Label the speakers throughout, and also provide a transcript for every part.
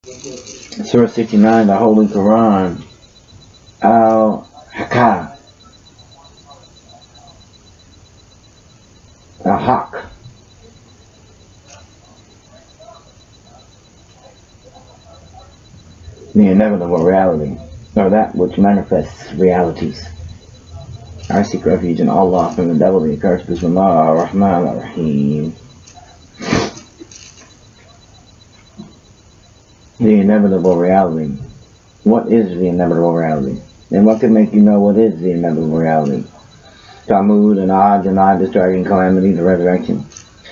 Speaker 1: Surah 69, the Holy Quran, al-Haqqah, al-Haqq, the inevitable reality, or that which manifests realities. I seek refuge in Allah from the devil, the accursed. Bismillah ar-Rahman ar-Rahim. The inevitable reality. What is the inevitable reality? And what can make you know what is the inevitable reality? Thamud and Ad denied the striking calamity, the resurrection.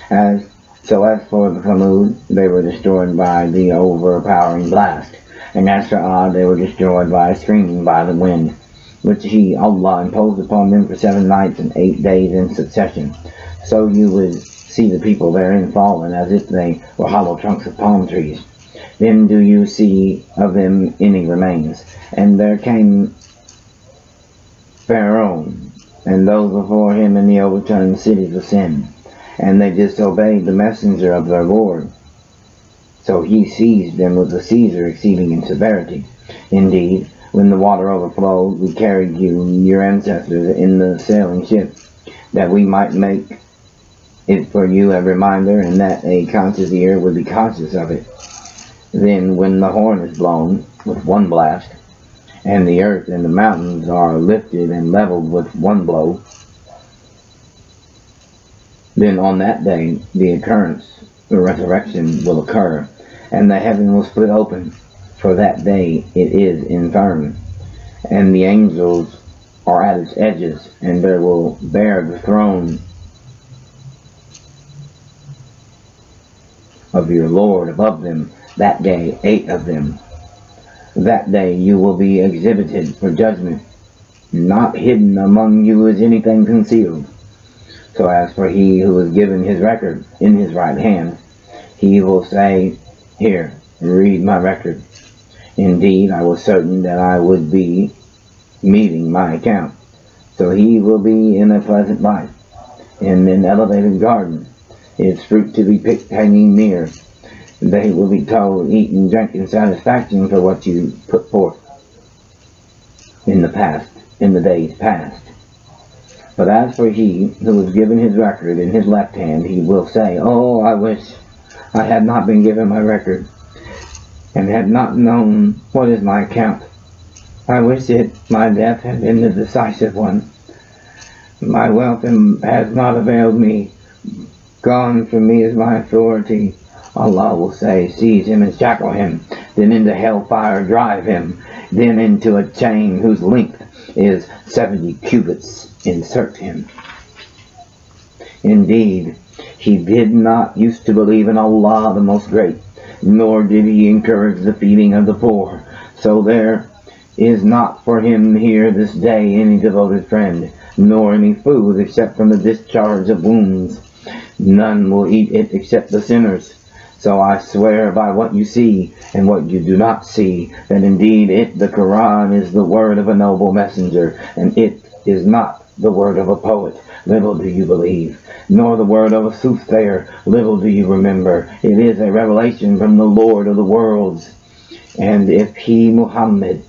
Speaker 1: As for the Thamud, they were destroyed by the overpowering blast. And as for Ad, they were destroyed by a screaming by the wind, which He, Allah, imposed upon them for 7 nights and 8 days in succession. So you would see the people therein fallen as if they were hollow trunks of palm trees. Then do you see of them any remains? And there came Pharaoh and those before him in the overturned cities of sin, and they disobeyed the messenger of their Lord. So He seized them with a seizure exceeding in severity. Indeed, when the water overflowed, we carried you, your ancestors, in the sailing ship, that we might make it for you a reminder, and that a conscious ear would be conscious of it. Then when the horn is blown with one blast, and the earth and the mountains are lifted and leveled with one blow, then on that day the occurrence, the resurrection, will occur, and the heaven will split open, for that day it is infirm, and the angels are at its edges, and there will bear the throne of your Lord above them, that day 8 of them. That day you will be exhibited for judgment. Not hidden among you is anything concealed. So as for he who is given his record in his right hand, he will say, Here, read my record. Indeed, I was certain that I would be meeting my account. So he will be in a pleasant life, in an elevated garden, its fruit to be picked hanging near. They will be told, Eat and drink in satisfaction for what you put forth in the days past. But as for he who was given his record in his left hand, he will say, Oh, I wish I had not been given my record, and had not known what is my account. I wish my death had been the decisive one. My wealth has not availed me. Gone from me is my authority. Allah will say, Seize him and shackle him, then into hellfire drive him, then into a chain whose length is 70 cubits insert him. Indeed, he did not used to believe in Allah the Most Great, nor did he encourage the feeding of the poor. So there is not for him here this day any devoted friend, nor any food except from the discharge of wounds. None will eat it except the sinners. So I swear by what you see and what you do not see, that indeed the Quran, is the word of a noble messenger, and it is not the word of a poet. Little do you believe, nor the word of a soothsayer. Little do you remember. It is a revelation from the Lord of the worlds. And if he, Muhammad,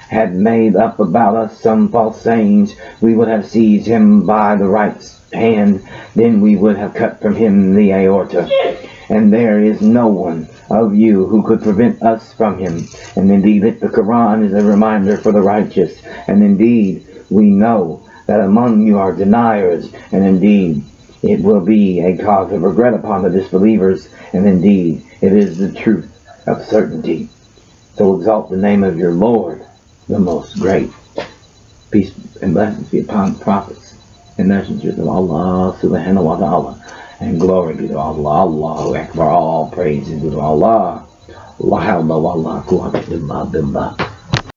Speaker 1: had made up about us some false sayings, we would have seized him by the right hand. Then we would have cut from him the aorta. And there is no one of you who could prevent us from him. And indeed, the Quran is a reminder for the righteous. And indeed, we know that among you are deniers. And indeed, it will be a cause of regret upon the disbelievers. And indeed, it is the truth of certainty. So exalt the name of your Lord, the Most Great. Peace and blessings be upon the prophets and messengers of Allah subhanahu wa ta'ala. And glory be to Allah. Allahu Akbar. All praise is to Allah. La hawla wa la quwwata illa billah.